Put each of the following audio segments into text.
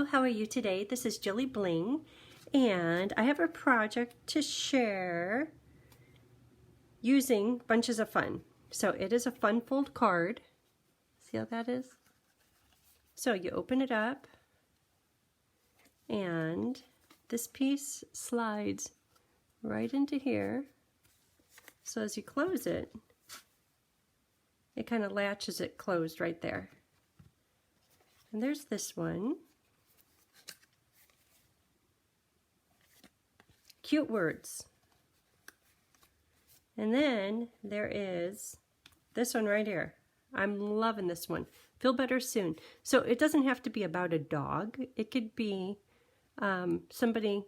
how are you today? This is JilliBling, and I have a project to share using bunches of fun. So it is a fun fold card. See how that is? So you open it up, and this piece slides right into here. So as you close it, it kind of latches it closed right there. And there's this one. Cute words. And then there is this one right here. I'm loving this one. Feel better soon. So it doesn't have to be about a dog. It could be somebody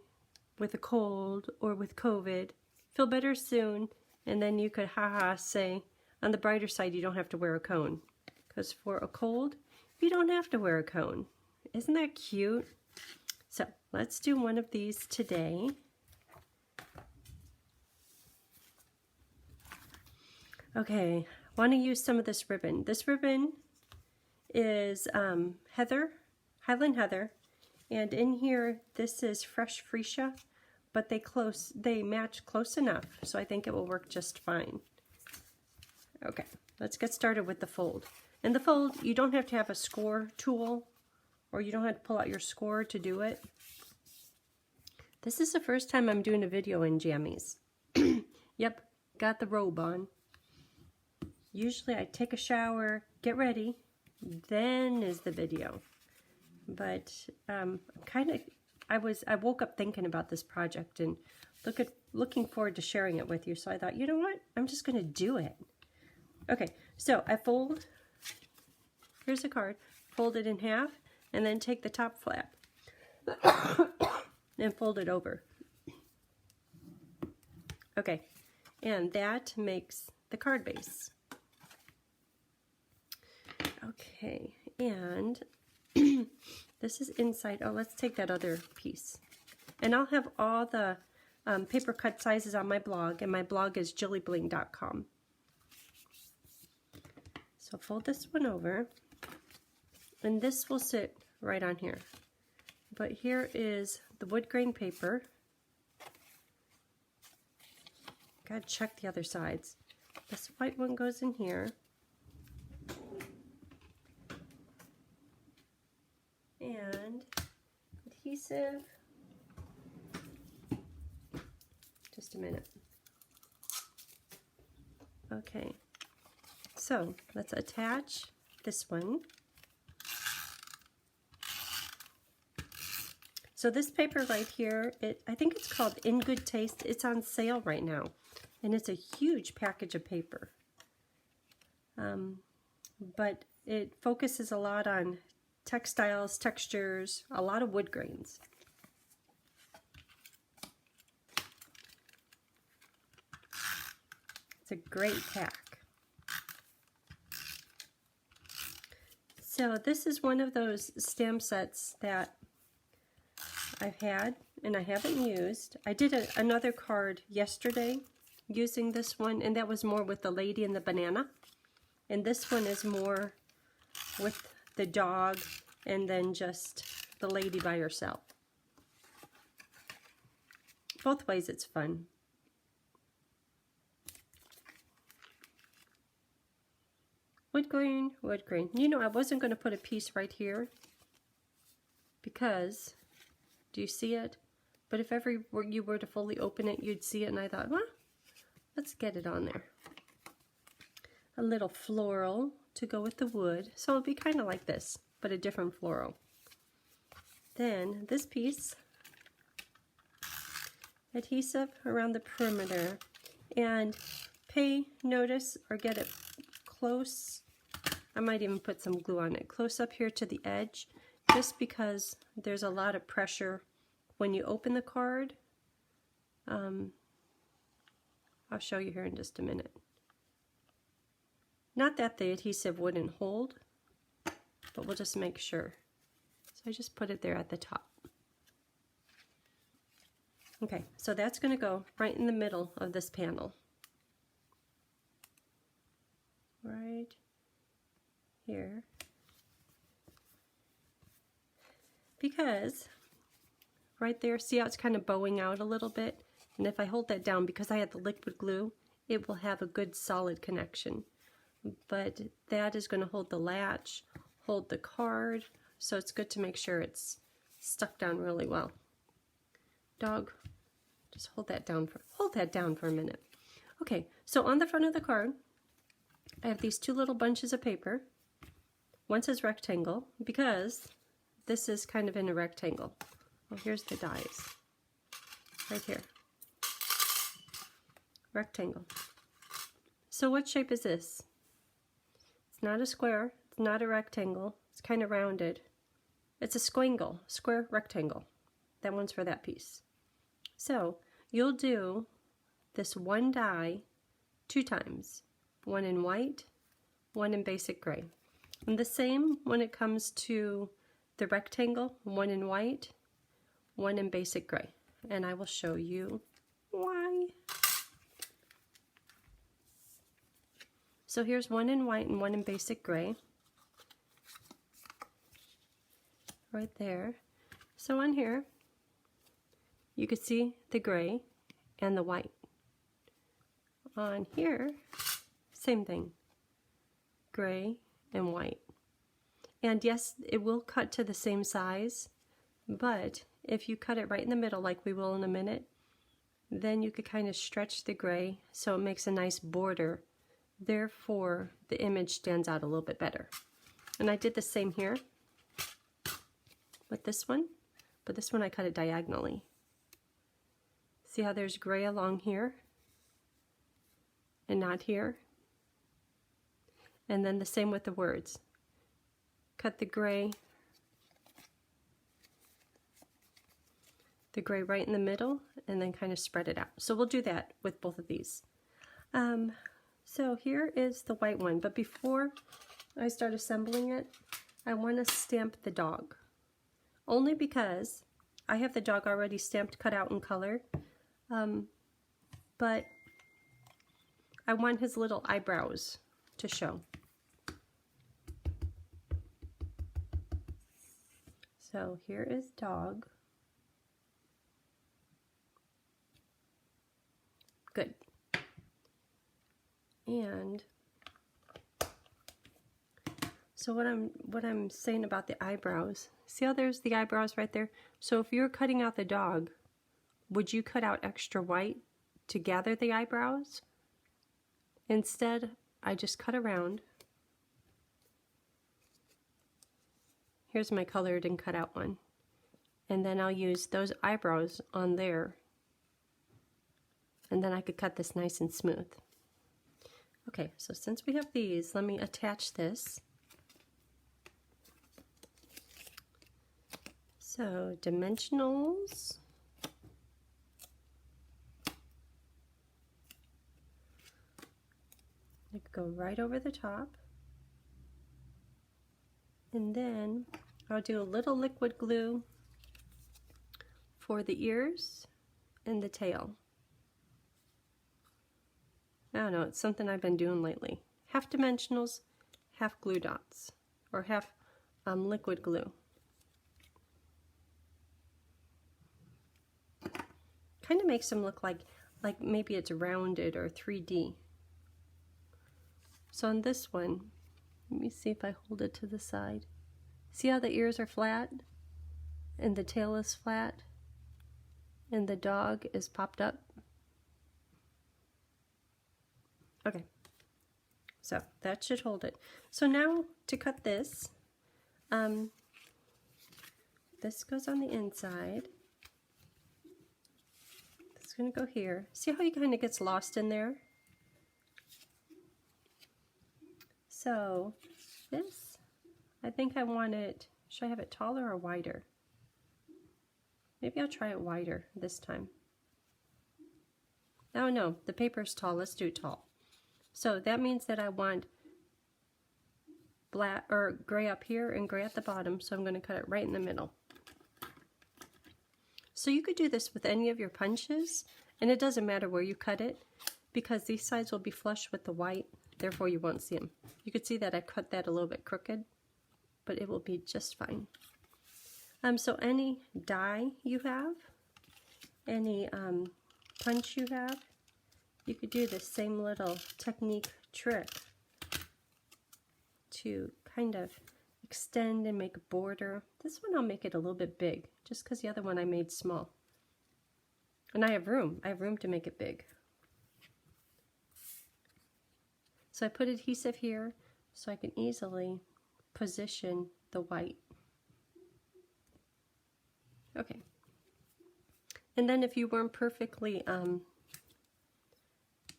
with a cold or with COVID. Feel better soon. And then you could haha say, on the brighter side, you don't have to wear a cone. Because for a cold, you don't have to wear a cone. Isn't that cute? So let's do one of these today. Okay, want to use some of this ribbon. This ribbon is Highland Heather, and in here this is fresh freesia, but they match close enough, so I think it will work just fine. Okay, let's get started with the fold. In the fold, you don't have to have a score tool, or you don't have to pull out your score to do it. This is the first time I'm doing a video in jammies. Yep, got the robe on. Usually I take a shower, get ready, then is the video. But I woke up thinking about this project and looking forward to sharing it with you. So I thought, you know what? I'm just going to do it. Okay, so I fold. Here's a card. Fold it in half, and then take the top flap and fold it over. Okay, and that makes the card base. Okay, and this is inside. Oh, let's take that other piece. And I'll have all the paper cut sizes on my blog, and my blog is JilliBling.com. So fold this one over, and this will sit right on here. But here is the wood grain paper. Gotta check the other sides. This white one goes in here. And adhesive. Just a minute. Okay, so let's attach this one. So this paper right here, I think it's called In Good Taste. It's on sale right now, and it's a huge package of paper. But it focuses a lot on textiles, textures, a lot of wood grains. It's a great pack. So this is one of those stamp sets that I've had and I haven't used. I did another card yesterday using this one, and that was more with the lady and the banana. And this one is more with the dog, and then just the lady by herself. Both ways it's fun. Wood grain, wood grain. You know, I wasn't going to put a piece right here because, do you see it? But if ever you were to fully open it, you'd see it, and I thought, well, let's get it on there. A little floral to go with the wood. So it'll be kind of like this, but a different floral. Then this piece, adhesive around the perimeter, and pay notice or get it close. I might even put some glue on it, close up here to the edge, just because there's a lot of pressure when you open the card. I'll show you here in just a minute. Not that the adhesive wouldn't hold, but we'll just make sure. So I just put it there at the top. Okay, so that's going to go right in the middle of this panel. Right here. because right there, see how it's kind of bowing out a little bit? And if I hold that down, because I had the liquid glue, it will have a good solid connection. But that is going to hold the latch, hold the card, so it's good to make sure it's stuck down really well. Dog, just hold that down for a minute. Okay, so on the front of the card, I have these two little bunches of paper. One says rectangle, because this is kind of in a rectangle. Well, here's the dies, right here. Rectangle. So what shape is this? It's not a square, it's not a rectangle, it's kind of rounded. It's a squangle, square rectangle. That one's for that piece. So you'll do this one die 2 times. One in white, one in basic gray. And the same when it comes to the rectangle, one in white, one in basic gray. And I will show you why. So here's one in white and one in basic gray. Right there. So on here, you could see the gray and the white. On here, same thing. Gray and white. And yes, it will cut to the same size, but if you cut it right in the middle like we will in a minute, then you could kind of stretch the gray so it makes a nice border. Therefore, the image stands out a little bit better. And I did the same here with this one, but this one I cut it diagonally. See how there's gray along here and not here? And then the same with the words. Cut the gray right in the middle, and then kind of spread it out. So we'll do that with both of these. So here is the white one, but before I start assembling it, I want to stamp the dog. Only because I have the dog already stamped, cut out in color, but I want his little eyebrows to show. So here is dog. Good. And so what I'm saying about the eyebrows, see how there's the eyebrows right there? So if you're cutting out the dog, would you cut out extra white to gather the eyebrows? Instead, I just cut around. Here's my colored and cut out one. And then I'll use those eyebrows on there. And then I could cut this nice and smooth. Okay, so since we have these, let me attach this. So, dimensionals. I could go right over the top. And then I'll do a little liquid glue for the ears and the tail. I don't know, it's something I've been doing lately. Half dimensionals, half glue dots, or half liquid glue. Kind of makes them look like maybe it's rounded or 3D. So on this one, let me see if I hold it to the side. See how the ears are flat and the tail is flat and the dog is popped up? Okay, so that should hold it. So now to cut this, this goes on the inside. It's going to go here. See how he kind of gets lost in there? So this, I think I want it, should I have it taller or wider? Maybe I'll try it wider this time. Oh no, the paper's tall, let's do it tall. So that means that I want black or gray up here and gray at the bottom, so I'm going to cut it right in the middle. So you could do this with any of your punches, and it doesn't matter where you cut it, because these sides will be flush with the white, therefore you won't see them. You could see that I cut that a little bit crooked, but it will be just fine. So any die you have, any punch you have, you could do the same little technique trick to kind of extend and make a border. This one I'll make it a little bit big, just because the other one I made small. And I have room to make it big. So I put adhesive here so I can easily position the white. Okay. And then if you weren't perfectly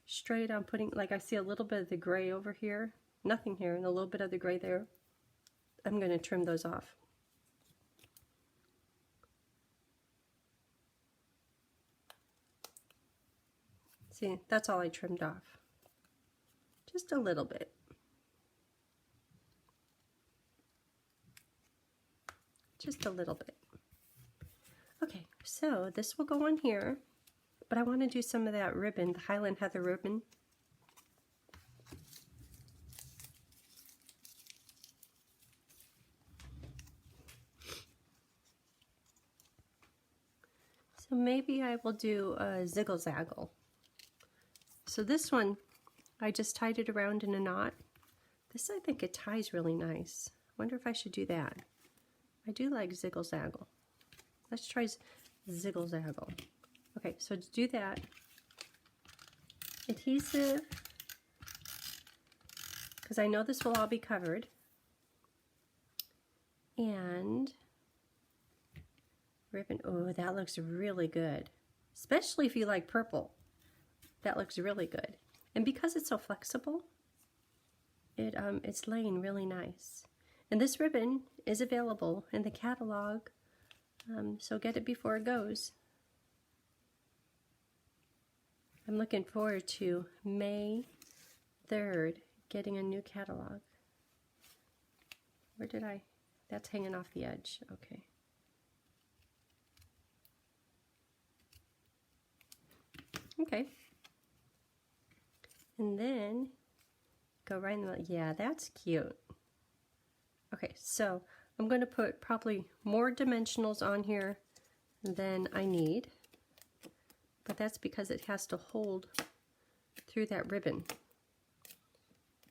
straight on putting, like I see a little bit of the gray over here, nothing here, and a little bit of the gray there, I'm going to trim those off. See, that's all I trimmed off. Just a little bit. Just a little bit. Okay, so this will go on here, but I want to do some of that ribbon, the Highland Heather ribbon. So maybe I will do a ziggle-zaggle. So this one, I just tied it around in a knot. This, I think it ties really nice. I wonder if I should do that. I do like ziggle-zaggle. Let's try ziggle-zaggle. Okay, so to do that, adhesive, because I know this will all be covered, and ribbon. Oh, that looks really good, especially if you like purple. That looks really good. And because it's so flexible, it's laying really nice. And this ribbon is available in the catalog, so get it before it goes. I'm looking forward to May 3rd, getting a new catalog. Where did I? That's hanging off the edge. Okay. Okay. And then go right in the middle. Yeah, that's cute. Okay, so I'm going to put probably more dimensionals on here than I need, but that's because it has to hold through that ribbon.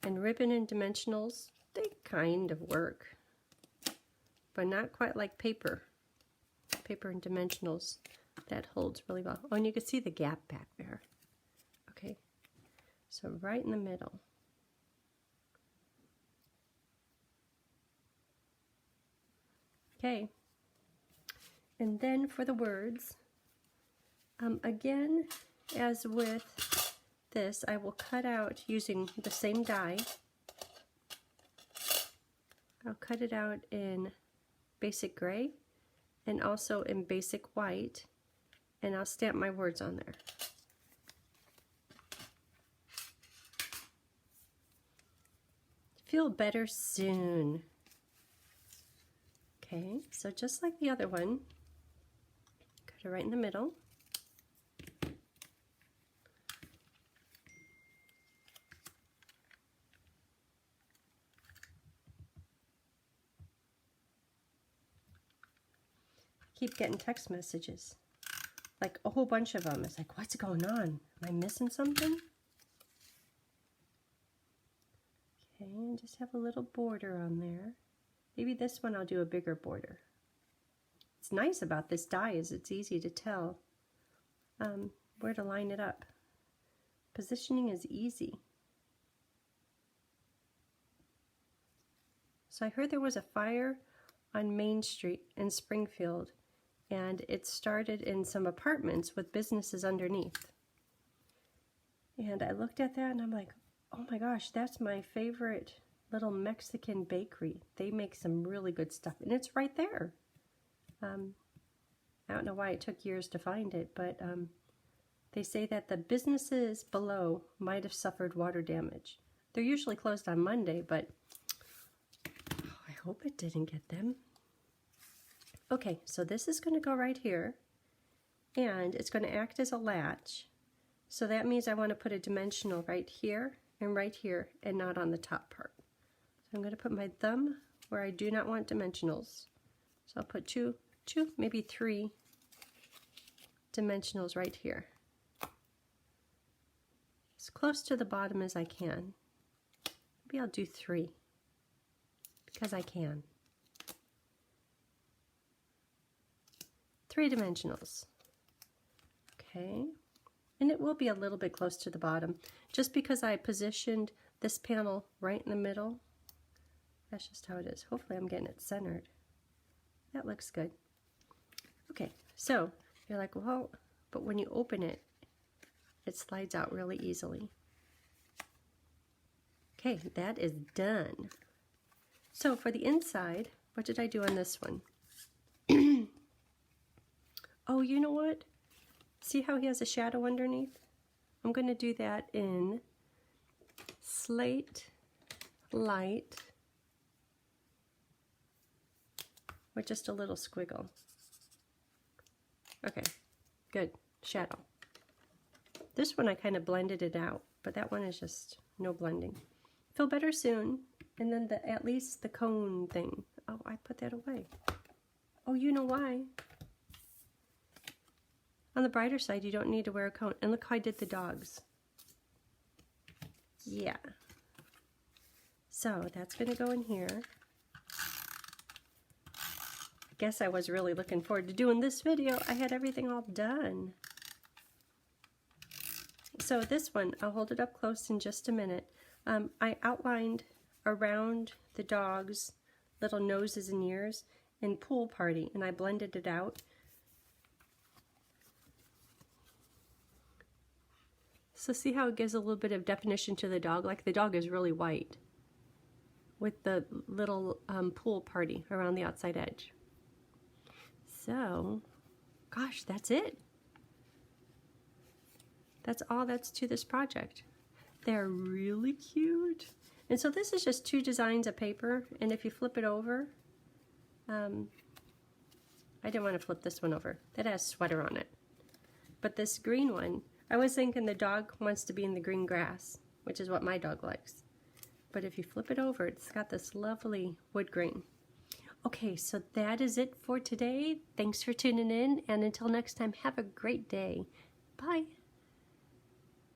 And ribbon and dimensionals, they kind of work, but not quite like paper. Paper and dimensionals, that holds really well. Oh, and you can see the gap back there. Okay, so right in the middle. Okay, and then for the words, again, as with this, I will cut out using the same die. I'll cut it out in basic gray and also in basic white, and I'll stamp my words on there. Feel better soon. Okay, so just like the other one, cut it right in the middle. I keep getting text messages, like a whole bunch of them. It's like, what's going on? Am I missing something? Okay, and just have a little border on there. Maybe this one I'll do a bigger border. What's nice about this die is it's easy to tell where to line it up. Positioning is easy. So I heard there was a fire on Main Street in Springfield, and it started in some apartments with businesses underneath. And I looked at that and I'm like, oh my gosh, that's my favorite little Mexican bakery. They make some really good stuff, and it's right there. I don't know why it took years to find it, but they say that the businesses below might have suffered water damage. They're usually closed on Monday, but I hope it didn't get them. Okay, so this is going to go right here, and it's going to act as a latch. So that means I want to put a dimensional right here, and not on the top part. So I'm going to put my thumb where I do not want dimensionals. So I'll put two, maybe 3 dimensionals right here. As close to the bottom as I can. Maybe I'll do 3 because I can. 3 dimensionals. Okay. And it will be a little bit close to the bottom just because I positioned this panel right in the middle. That's just how it is. Hopefully I'm getting it centered. That looks good. Okay, so you're like, well, but when you open it, it slides out really easily. Okay, that is done. So for the inside, what did I do on this one? Oh, you know what? See how he has a shadow underneath? I'm going to do that in Slate Light with just a little squiggle. Okay, good. Shadow. This one I kind of blended it out, but that one is just no blending. Feel better soon. And then at least the cone thing. Oh, I put that away. Oh, you know why? On the brighter side, you don't need to wear a cone. And look how I did the dogs. Yeah. So that's going to go in here. Guess I was really looking forward to doing this video. I had everything all done. So this one, I'll hold it up close in just a minute. I outlined around the dog's little noses and ears in Pool Party, and I blended it out. So see how it gives a little bit of definition to the dog? Like the dog is really white with the little Pool Party around the outside edge. So, gosh, that's it. That's all that's to this project. They're really cute. And so this is just 2 designs of paper, and if you flip it over, I didn't want to flip this one over. That has sweater on it. But this green one, I was thinking the dog wants to be in the green grass, which is what my dog likes. But if you flip it over, it's got this lovely wood grain. Okay, so that is it for today. Thanks for tuning in, and until next time, have a great day. Bye.